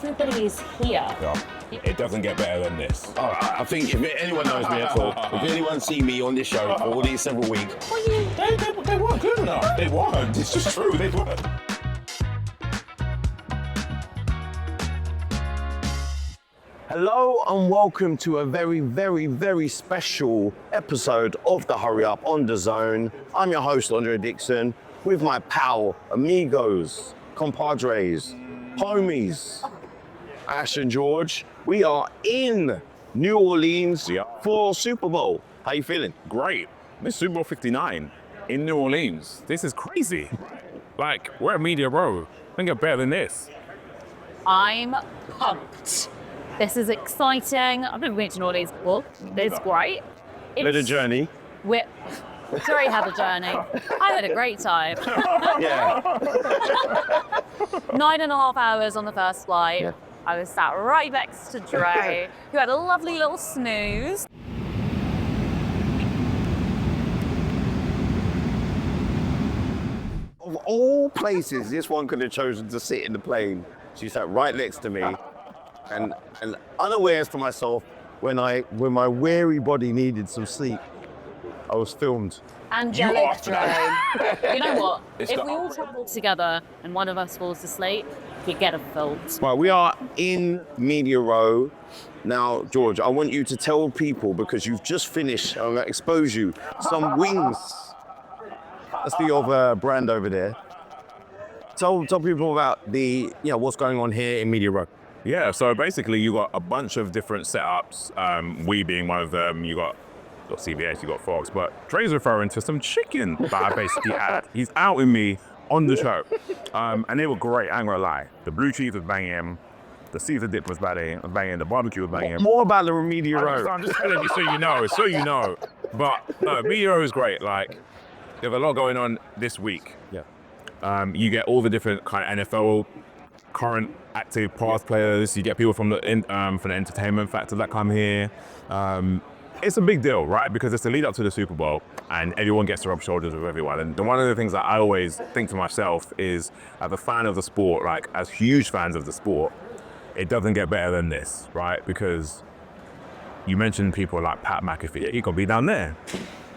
everybody is here. Yeah. It doesn't get better than this. Oh, I think if anyone knows me at all, if anyone see me on this show for all these several weeks, They weren't good enough. They weren't. It's just true. They weren't. hello and welcome to a very, very, very special episode of The Hurry Up on DAZN. I'm your host, Andre Dixon, with my pal, amigos, compadres, homies, Ash and George. We are in New Orleans for Super Bowl. How you feeling? Great. This Super Bowl 59 in New Orleans. This is crazy. Like, we're at Media Row. Think get better than this. I'm pumped. This is exciting. I've never been to New Orleans before. It's great. Little journey. We're already had a journey. I had a great time. Yeah. 9.5 hours on the first flight. Yeah. I was sat right next to Dre, who had a lovely little snooze. Of all places, this one could have chosen to sit in the plane. She sat right next to me, and unawares for myself, when my weary body needed some sleep, I was filmed. Angelic Dre. You know what? It's If the we all travel together and one of us falls asleep, you get a filmed. Right, we are in Media Row. Now, George, I want you to tell people, because you've just finished, I'm gonna expose you, some wings. That's the other brand over there. Tell people about what's going on here in Media Row. Yeah, so basically you got a bunch of different setups. We being one of them. You got CVS, you got Fox, but Dre's referring to some chicken that I basically had. He's out with me on the show. And they were great, I ain't gonna lie. The blue cheese was banging, the Caesar dip was banging, the barbecue was banging. More about the Media Row. I'm just telling you so you know. But no, Media Row is great. Like, there's a lot going on this week. Yeah. You get all the different kind of NFL current active past players. You get people from the entertainment factor that come here. It's a big deal, right? Because it's the lead up to the Super Bowl and everyone gets to rub shoulders with everyone. And one of the things that I always think to myself is, as a fan of the sport, like as huge fans of the sport, it doesn't get better than this, right? Because you mentioned people like Pat McAfee, he gonna be down there.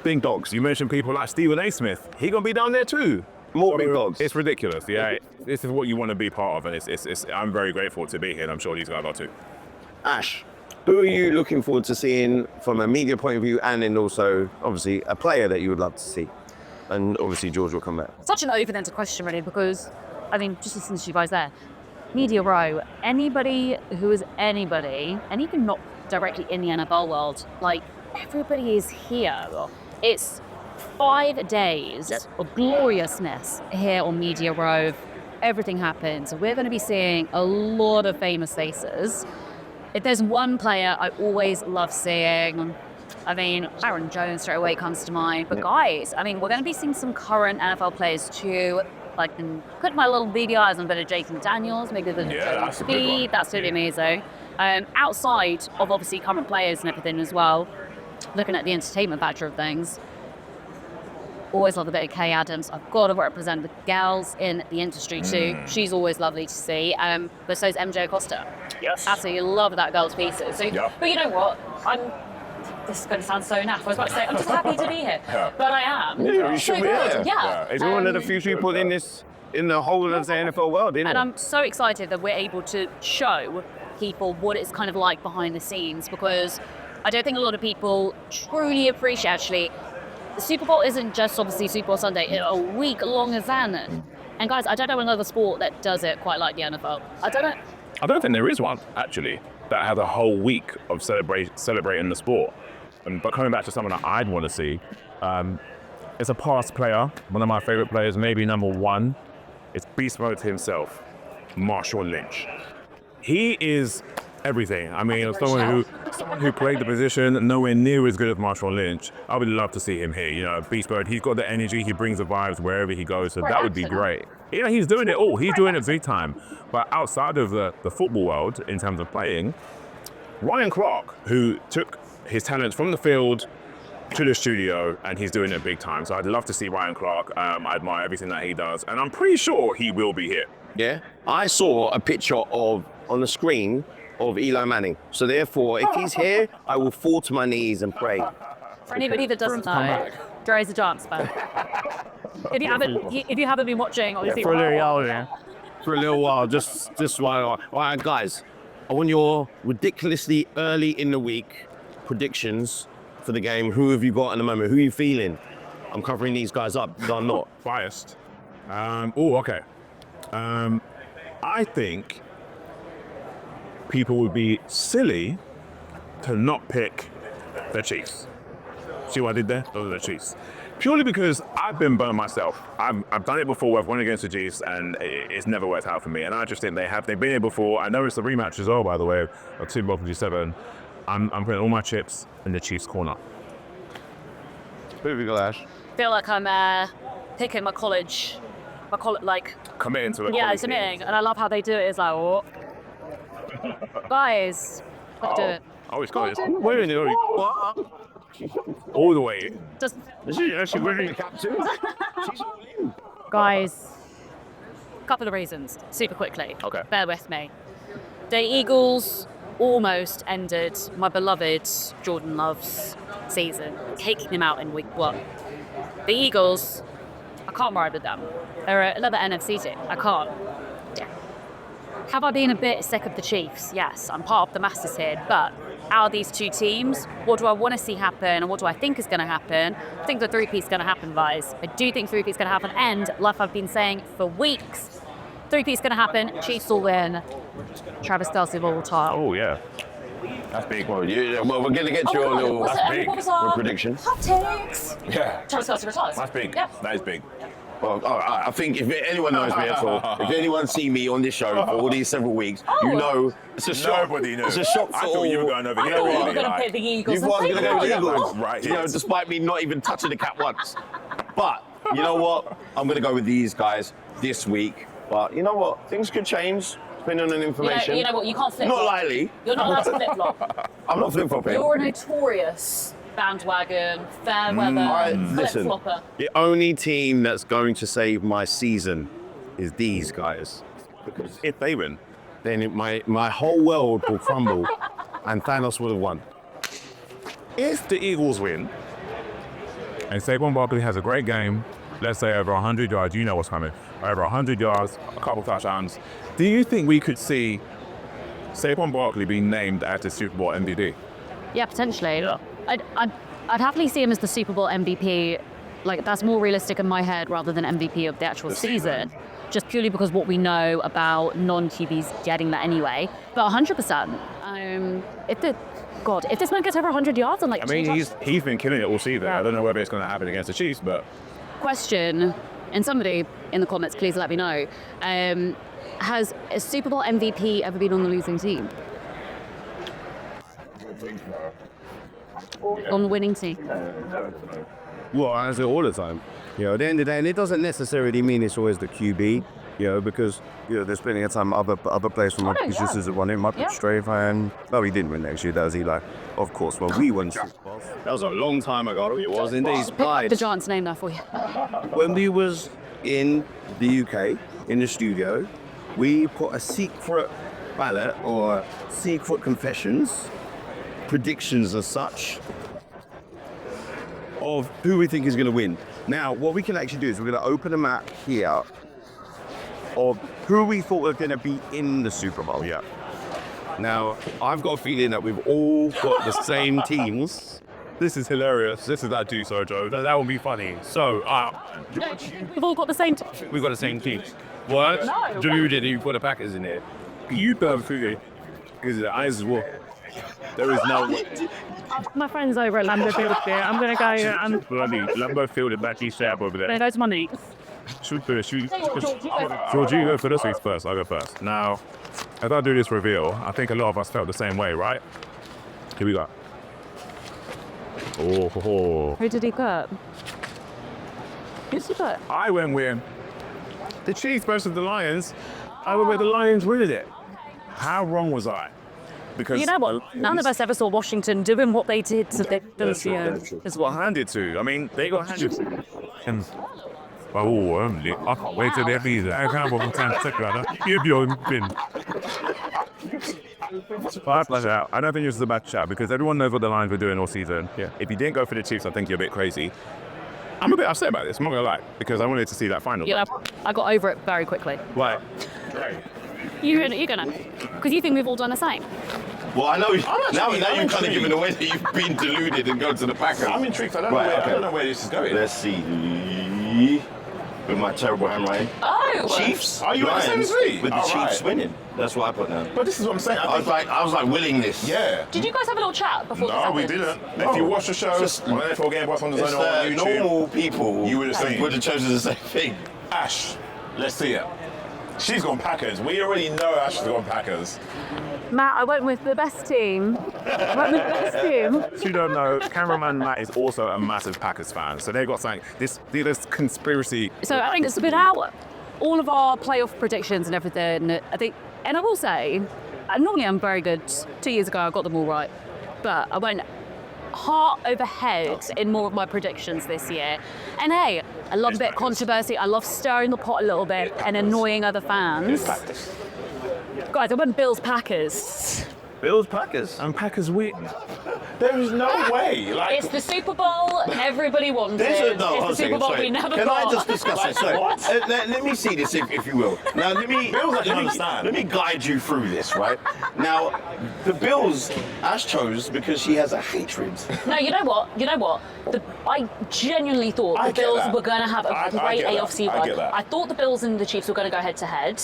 Big dogs. You mentioned people like Stephen A. Smith, he gonna be down there too. More big dogs. It's ridiculous, yeah. This is what you want to be part of, and I'm very grateful to be here, and I'm sure these guys are too. Ash, who are you looking forward to seeing from a media point of view, and then also, obviously, a player that you would love to see? And obviously, George will come back. Such an open-ended question, really, because, I mean, just listening to you guys there, Media Row, anybody who is anybody, and even not directly in the NFL world, like, everybody is here. It's 5 days of gloriousness here on Media Row. Everything happens. We're going to be seeing a lot of famous faces. If there's one player I always love seeing, I mean, Aaron Jones straight away comes to mind. But guys, I mean, we're going to be seeing some current NFL players too. Like, put my little beady eyes on a bit of Jason Daniels, maybe a bit of that's a good Speed. one. That's really amazing. Outside of obviously current players and everything as well, looking at the entertainment factor of things, always love a bit of Kay Adams. I've got to represent the gals in the industry too. She's always lovely to see. But so is MJ Acosta. Yes. Absolutely love that girl's pieces. So, Yeah. But you know what? This is going to sound so naff. I was about to say, I'm just happy to be here. Yeah. But I am. Yeah, you should be here. Yeah. It's one of the few people in the whole of the NFL world, isn't And it? I'm so excited that we're able to show people what it's kind of like behind the scenes, because I don't think a lot of people truly appreciate, actually, the Super Bowl isn't just obviously Super Bowl Sunday, it's a week-long event. And guys, I don't know another sport that does it quite like the NFL. I don't think there is one, actually, that has a whole week of celebrating the sport. But coming back to something that I'd want to see, it's a past player, one of my favorite players, maybe number one. It's Beast Mode himself, Marshawn Lynch. He is everything. I mean, someone who played the position nowhere near as good as Marshawn Lynch, I would love to see him here. You know, Beast Mode, he's got the energy, he brings the vibes wherever he goes, so that would be great. You know, he's doing it all. He's doing it big time. But outside of the football world, in terms of playing, Ryan Clark, who took his talents from the field to the studio, and he's doing it big time. So I'd love to see Ryan Clark. I admire everything that he does, and I'm pretty sure he will be here. Yeah. I saw a picture of on the screen of Eli Manning. So therefore, if he's here, I will fall to my knees and pray. For anybody that doesn't know, there is a chance, man. If you haven't been watching, obviously. For a little while, yeah. For a little while, just while. All right, guys, I want your ridiculously early in the week predictions for the game. Who have you got in the moment? Who are you feeling? I'm covering these guys up because I'm not. Biased. Okay. I think people would be silly to not pick the Chiefs. See what I did there? Those are the Chiefs. Purely because I've been burned myself. I've done it before. I've won against the Chiefs, and it's never worked out for me. And I just think they've been here before. I know it's a rematch as well, by the way, of Super Bowl 57. I'm putting all my chips in the Chiefs' corner. Who have you got, Ash? Feel like I'm picking my college, like. Committing to it. Yeah, committing, and I love how they do it. It's like, oh. Guys, let's do it. Oh, it's got it. Wait a minute. What? All the way. Just, Is she actually wearing a cap too? She's all in. guys, a couple of reasons, super quickly. Okay. Bear with me. The Eagles almost ended my beloved Jordan Love's season, taking him out in week 1. The Eagles, I can't ride with them. They're another NFC team. I can't. Yeah. Have I been a bit sick of the Chiefs? Yes, I'm part of the masses here, but out of these two teams, what do I want to see happen and what do I think is going to happen? I think the three-peat's going to happen, guys. I do think three-peat's going to happen, and like I've been saying for weeks, three-peat's going to happen, Chiefs will win, Travis Kelce will retire. Oh, yeah. That's big. Well, we're going to get your little prediction. Hot takes. Yeah. Travis Kelce retires. That's big. Yeah. That is big. Well, I think if anyone knows me at all, if anyone seen me on this show for all these several weeks, you know it's a shock. Nobody knew. It's a shock for I all. thought you were going over You here. know really, what? You're going to like- pick the Eagles. You was going to go with the Eagles, Right, you know, yes. despite me not even touching the cap once. But you know what? I'm going to go with these guys this week. But you know what? Things could change depending on the information. You know what? You can't flip. Not lightly. You're not allowed to flip flop. I'm not flip-flopping. You're a notorious bandwagon, fair weather, Listen, flip-flopper. the only team that's going to save my season is these guys. Because If they win. then my whole world will crumble and Thanos would have won. If the Eagles win, and Saquon Barkley has a great game, let's say over 100 yards, you know what's coming, over 100 yards, a couple touchdowns, do you think we could see Saquon Barkley being named as the Super Bowl MVP? Yeah, potentially. I'd happily see him as the Super Bowl MVP. Like, that's more realistic in my head rather than MVP of the actual season. Just purely because what we know about non-QBs getting that anyway. But 100%. If this man gets over 100 yards and like... I mean, he's been killing it all season. I don't know whether it's going to happen against the Chiefs, but... Question, and somebody in the comments, please let me know. Has a Super Bowl MVP ever been on the losing team? On the winning team? Well, I say all the time. You know, at the end of the day, and it doesn't necessarily mean it's always the QB, you know, because, you know, there's plenty of time other players from my positions have won it. Might be straight fan. No, he didn't win next year. That was Eli. Of course, well, we won Super Bowls. That was a long time ago. It was indeed. Pick the Giants' name there for you. When we was in the UK, in the studio, we put a secret ballot or secret confessions, predictions as such, of who we think is going to win. Now, what we can actually do is we're going to open a map here of who we thought were going to be in the Super Bowl. Yeah. Now, I've got a feeling that we've all got the same teams. This is hilarious. This is that do so, Joe. That will be funny. So, We've all got the same... We've got the same teams. What? No. Drew did. You put the Packers in there. you perfectly. Because the eyes as well. There is no way. My friend's over at Lambeau Field there. I'm going to go and... Bloody Lambeau Field and Matthew Sharp over there. Those money. Shoot, George, you go for this week first. I'll go first. Now, as I do this reveal, I think a lot of us felt the same way, right? Here we go. Oh. Who did he put? Who's he put? I went with the Chiefs versus the Lions. I went with the Lions winning it. How wrong was I? Because You know what? None of us ever saw Washington doing what they did to those This is what handed to. I mean, they got handed to. And I can't wait till they're visa. I can't wait till they're visa. You've been. Bad shout. I don't think this is a bad shout because everyone knows what the Lions were doing all season. Yeah. If you didn't go for the Chiefs, I think you're a bit crazy. I'm a bit upset about this, I'm not gonna lie, because I wanted to see that final. You know, I got over it very quickly. Why? You're gonna, because you think we've all done the same. Well, I know. Now I'm you've kind of intrigued. given away that you've been deluded and gone to the Packers. I'm intrigued. I don't know where this is going. Let's see. With my terrible handwriting. Oh, Chiefs. Are you at the same Lions, as me? with the All Chiefs right. winning. That's what I put down. But this is what I'm saying. I was like willing this. Yeah. Did you guys have a little chat before this No, happened? we didn't. If you watch the show, Just- on NFL Game Pass on the It's Zone on YouTube, normal people you would have seen. would have chosen the same thing. Ash, let's see it. She's gone Packers. We already know Ash has gone Packers. Matt, I went with the best team. If you don't know, cameraman Matt is also a massive Packers fan. So they got something. This conspiracy. So I think it's been out. All of our playoff predictions and everything. I think, and I will say, normally I'm very good. 2 years ago, I got them all right, but I went heart over head in more of my predictions this year. And hey, I love a bit of controversy. I love stirring the pot a little bit and annoying other fans. Guys, I went Bills Packers. Bills Packers. And Packers win. There is no way. Like, It's the Super Bowl everybody wanted. There's no, it's the Super Bowl we never Can got. I just discuss it? So, What? let me see this, if you will. Now, Bills actually understand. let me guide you through this, right? Now, the Bills, Ash chose because she has a hatred. No, you know what? I genuinely thought I the get Bills that. were going to have a I great get that. AFC I run. get that. I thought the Bills and the Chiefs were going to go head to head.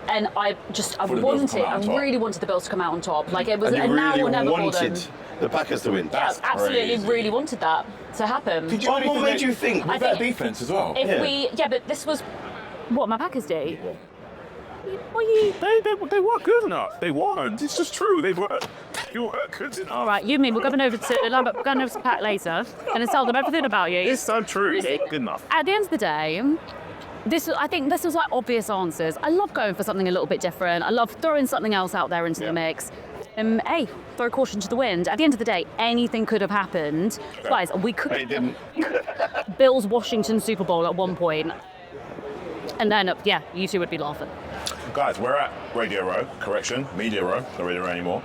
And I the Bills to come out on top. really wanted the Bills to come out on top. Like it was And a you now really or never for them. wanted the Packers to win. That's Absolutely, crazy. really wanted that to happen. Did you What really made you think? I with that think- defense as well? But this was what my Packers do. They were good enough. They weren't. It's just true. They were good enough. All right, you mean we're going over to Pat later and tell them everything about you. It's so true. It's good enough. At the end of the day, I think this was like obvious answers. I love going for something a little bit different. I love throwing something else out there into the mix. Hey, throw caution to the wind. At the end of the day, anything could have happened. Guys, we could They didn't. Bills Washington Super Bowl at one point. And then, you two would be laughing. Guys, we're at Radio Row. Correction, Media Row. Not Radio Row anymore.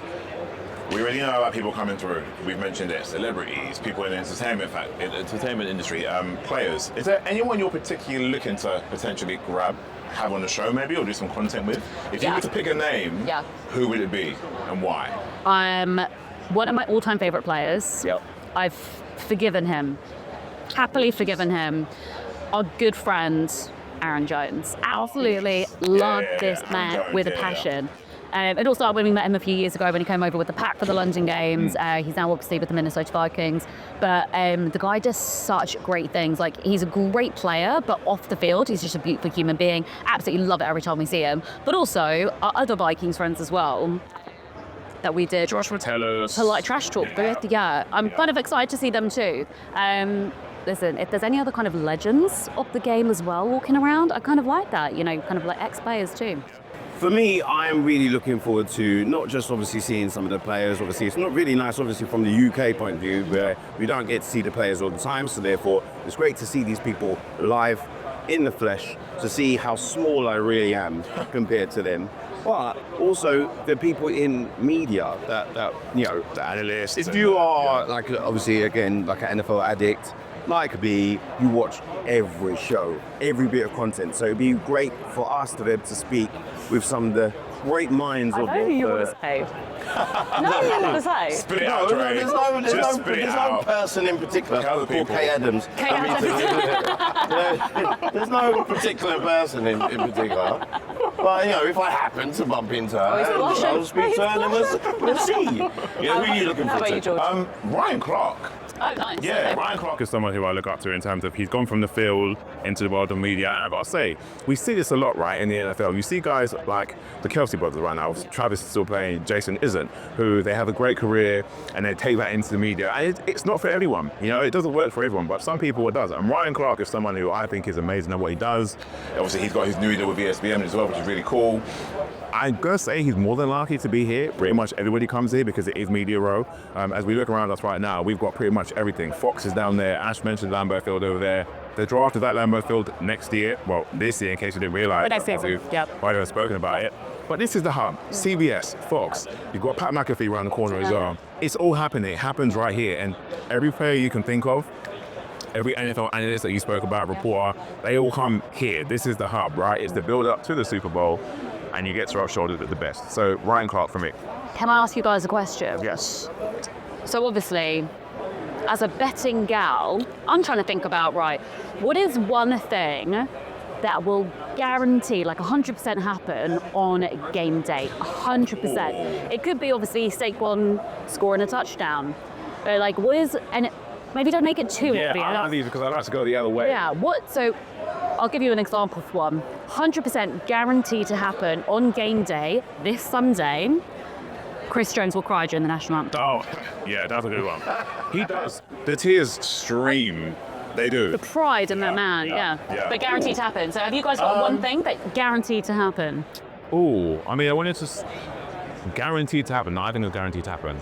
We already know about people coming through. We've mentioned it. Celebrities, people in the entertainment industry, players. Is there anyone you're particularly looking to potentially have on the show maybe, or do some content with? If you were to pick a name, who would it be and why? One of my all-time favourite players. Yep. I've forgiven him. Happily forgiven him. Our good friend, Aaron Jones. Absolutely love this Aaron man Jones, with a passion. And also when we met him a few years ago when he came over with the pack for the London games. He's now obviously with the Minnesota Vikings. But the guy does such great things. Like, he's a great player, but off the field, he's just a beautiful human being. Absolutely love it every time we see him. But also, our other Vikings friends as well that we did. Josh Metellus. Polite trash talk. Yeah, I'm kind of excited to see them too. Listen, if there's any other kind of legends of the game as well walking around, I kind of like that, kind of like ex-players too. For me, I'm really looking forward to not just obviously seeing some of the players. Obviously, it's not really nice, obviously, from the UK point of view, where we don't get to see the players all the time. So therefore, it's great to see these people live in the flesh, to see how small I really am compared to them. But also the people in media that the analysts. if you are like obviously again like an NFL addict like me, you watch every show, every bit of content. So it'd be great for us to be able to speak with some of the great minds of the say. No, you want to say. Spit it out, Dre. there's no person in particular Tell the called people. Kay Adams. There's no particular person in particular. But if I happen to bump into her, blushing. I'll speak to her and we'll see. Yeah, who are you looking How for? about you, George? Ryan Clark. Oh, nice. Yeah, Okay. Ryan Clark is someone who I look up to in terms of he's gone from the field into the world of media. And I've got to say, we see this a lot, right, in the NFL. You see guys like the Kelsey brothers right now. Travis is still playing, Jason isn't, who they have a great career and they take that into the media. And it's not for everyone. It doesn't work for everyone, but some people it does. And Ryan Clark is someone who I think is amazing at what he does. Obviously, he's got his new deal with ESPN as well, which is really cool. I'm going to say he's more than likely to be here. Pretty much everybody comes here because it is Media Row. As we look around us right now, we've got pretty much everything. Fox is down there. Ash mentioned Lambeau Field over there. The draft is at Lambeau Field next year. Well, this year, in case you didn't realize. Next season, yep. I haven't spoken about it. But this is the hub. CBS, Fox. You've got Pat McAfee around the corner as well. It's all happening. It happens right here. And every player you can think of, every NFL analyst that you spoke about, reporter, they all come here. This is the hub, right? It's the build-up to the Super Bowl, and you get to rub shoulders with the best. So Ryan Clark for me. Can I ask you guys a question? Yes. So obviously, as a betting gal, I'm trying to think about, right, what is one thing that will guarantee, like 100% happen on game day? 100%. It could be obviously Saquon scoring a touchdown. Like, what is, and maybe don't make it too obvious. Yeah, I like these because I like to go the other way. Yeah, so I'll give you an example of one. 100% guaranteed to happen on game day this Sunday. Chris Jones will cry during the national anthem. Oh, yeah, that's a good one. He does. The tears stream. They do. The pride in that man, yeah. But guaranteed to happen. So have you guys got one thing that guaranteed to happen? Oh, I mean, I wanted to guaranteed to happen. No, I think it's guaranteed to happen.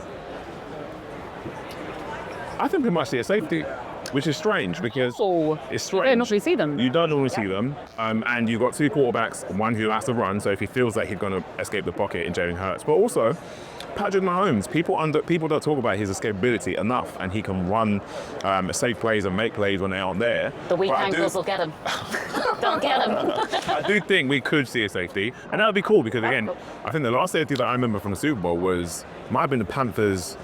I think we might see a safety, which is strange because it's strange. You don't normally see them. You don't normally see them. And you've got two quarterbacks, one who has to run, so if he feels like he's going to escape the pocket in Jalen Hurts. But also, Patrick Mahomes, people don't talk about his escapability enough, and he can run safe plays and make plays when they aren't there. The weak ankles will get him. Don't get him. I do think we could see a safety, and that would be cool because, again, I think the last safety that I remember from the Super Bowl might have been the Panthers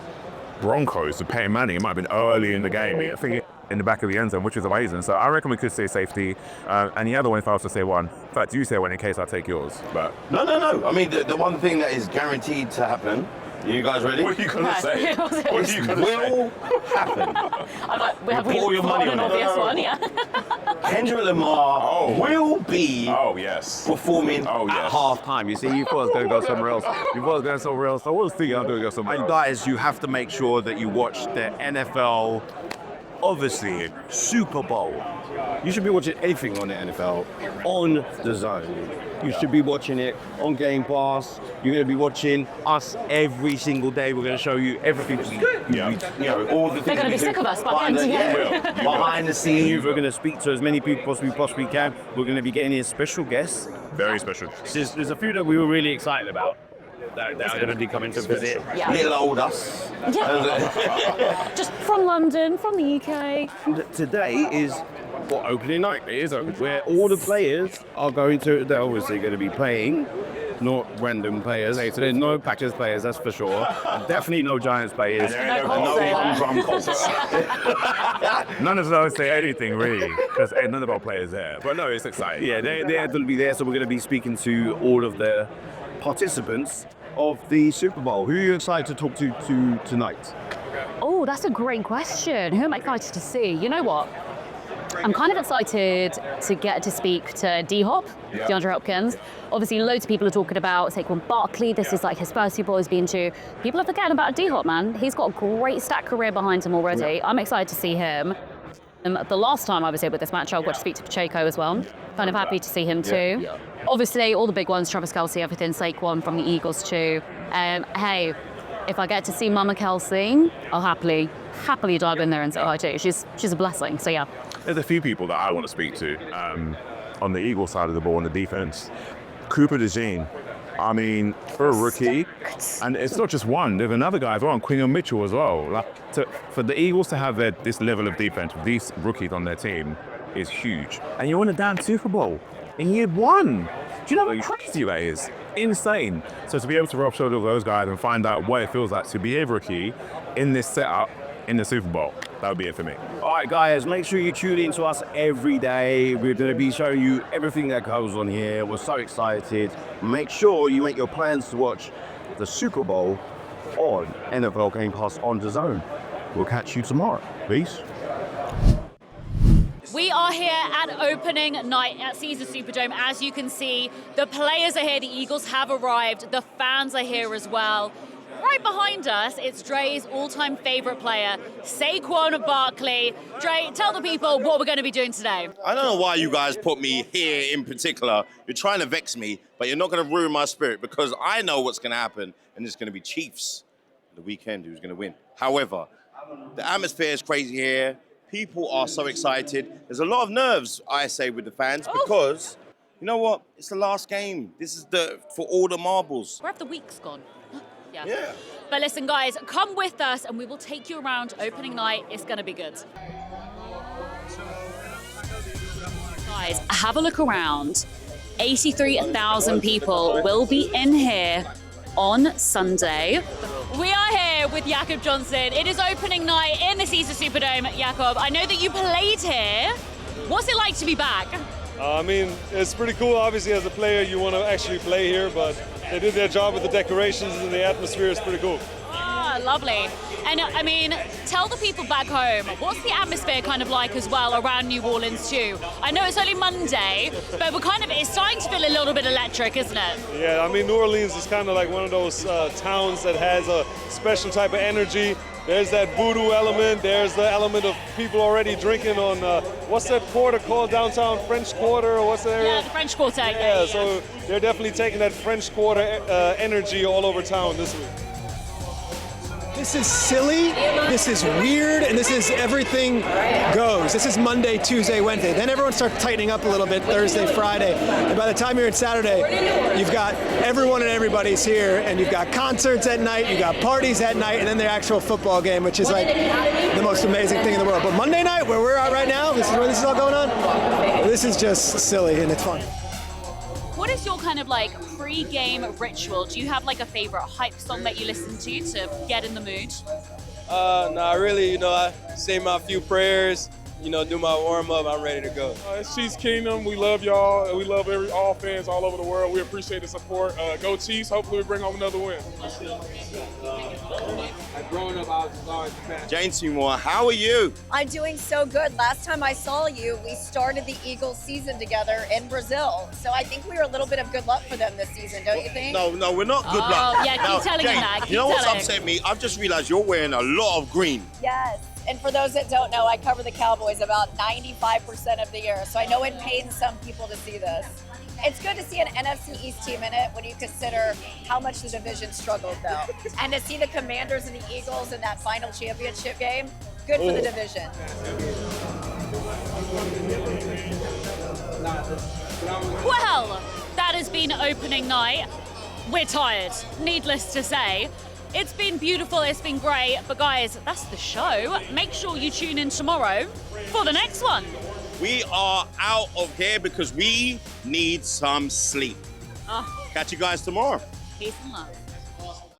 Broncos with Peyton Manning. It might have been early in the game. I think in the back of the end zone, which is amazing. So I reckon we could see a safety. And the other one, if I was to say one, in fact, you say one in case I take yours. But No. I mean, the one thing that is guaranteed to happen. You guys ready? What are you gonna say? Will happen. Have we Pour your money on an it. obvious one? Yeah. Kendrick Lamar will be performing at halftime. You see, you thought I was going to go somewhere else. You thought I was going somewhere else. So we'll see. I'm going to go somewhere else. And guys, you have to make sure that you watch the NFL, obviously, Super Bowl. You should be watching anything on the NFL on the zone. You should be watching it on Game Pass. You're going to be watching us every single day. We're going to show you everything. All the things. They're going to be sick of us by the end. Behind the scenes, we're going to speak to as many people as we possibly can. We're going to be getting in special guests. Very special. There's a few that we were really excited about that are going to be coming to visit. Yeah. Little old us. Yeah. Just from London, from the UK. Today is opening night. It is where all the players are they're obviously going to be playing, not random players. So there's no Packers players, that's for sure. Definitely no Giants players. No drum concerts. None of those say anything really, because none of our players there. But no, it's exciting. Yeah, they're going to be there, so we're going to be speaking to all of the participants of the Super Bowl. Who are you excited to talk to tonight? Oh, that's a great question. Who am I excited to see? You know what? I'm kind of excited to get to speak to D-Hop, DeAndre Hopkins. Obviously, loads of people are talking about Saquon Barkley. This is like his first Super Bowl he's been to. People are forgetting about D-Hop, man. He's got a great stat career behind him already. I'm excited to see him. The last time I was here with this match, I got to speak to Pacheco as well. Kind of happy to see him too. Obviously, all the big ones, Travis Kelce, everything, Saquon from the Eagles too. Hey, if I get to see Mama Kelce, I'll happily dive in there and say hi too. She's a blessing, so yeah. There's a few people that I want to speak to on the Eagles side of the ball on the defense. Cooper DeJean. I mean, for a rookie, and it's not just one. There's another guy as well, Quinion Mitchell as well. For the Eagles to have this level of defense with these rookies on their team is huge. And you won a damn Super Bowl in year one. Do you know how crazy that is? Insane. So to be able to rub shoulders with those guys and find out what it feels like to be a rookie in this setup in the Super Bowl, that would be it for me. All right, guys, make sure you tune in to us every day. We're going to be showing you everything that goes on here. We're so excited. Make sure you make your plans to watch the Super Bowl on NFL Game Pass on DAZN. We'll catch you tomorrow. Peace. We are here at opening night at Caesars Superdome. As you can see, the players are here, the Eagles have arrived, the fans are here as well. Right behind us, it's Dre's all-time favorite player, Saquon Barkley. Dre, tell the people what we're going to be doing today. I don't know why you guys put me here in particular. You're trying to vex me, but you're not going to ruin my spirit because I know what's going to happen, and it's going to be Chiefs the weekend who's going to win. However, the atmosphere is crazy here. People are so excited. There's a lot of nerves, I say, with the fans because, you know what? It's the last game. This is for all the marbles. Where have the weeks gone? Yeah. But listen, guys, come with us and we will take you around opening night. It's going to be good. Guys, have a look around. 83,000 people will be in here on Sunday. We are here with Jakob Johnson. It is opening night in the Caesar Superdome. Jakob, I know that you played here. What's it like to be back? I mean, it's pretty cool. Obviously, as a player, you want to actually play here, but they did their job with the decorations and the atmosphere is pretty cool. Ah, lovely. And I mean, tell the people back home, what's the atmosphere kind of like as well around New Orleans too? I know it's only Monday, but it's starting to feel a little bit electric, isn't it? Yeah, I mean, New Orleans is kind of like one of those towns that has a special type of energy. There's that voodoo element. There's the element of people already drinking on, what's that quarter called downtown? French Quarter, or what's that? Yeah, the French Quarter. Yeah, so they're definitely taking that French Quarter energy all over town this week. This is silly, this is weird, and this is everything goes. This is Monday, Tuesday, Wednesday. Then everyone starts tightening up a little bit Thursday, Friday. And by the time you're at Saturday, you've got everyone and everybody's here, and you've got concerts at night, you've got parties at night, and then the actual football game, which is like the most amazing thing in the world. But Monday night, where we're at right now, this is where this is all going on, this is just silly and it's fun. What is your kind of like pre-game ritual? Do you have like a favorite hype song that you listen to get in the mood? Nah, really, I say my few prayers, do my warm-up, I'm ready to go. It's Chiefs Kingdom. We love y'all, and we love all fans all over the world. We appreciate the support. Go Chiefs. Hopefully we bring home another win. Jane Seymour, how are you? I'm doing so good. Last time I saw you, we started the Eagles season together in Brazil. So I think we were a little bit of good luck for them this season, don't you think? No, we're not good luck. Oh, yeah, keep Now, telling him Jane, that. You know what's upset me? I've just realized you're wearing a lot of green. Yes. And for those that don't know, I cover the Cowboys about 95% of the year. So I know it pains some people to see this. It's good to see an NFC East team in it when you consider how much the division struggled, though. And to see the Commanders and the Eagles in that final championship game, good for the division. Well, that has been opening night. We're tired, needless to say. It's been beautiful, it's been great, but guys, that's the show. Make sure you tune in tomorrow for the next one. We are out of here because we need some sleep. Catch you guys tomorrow. Peace and love.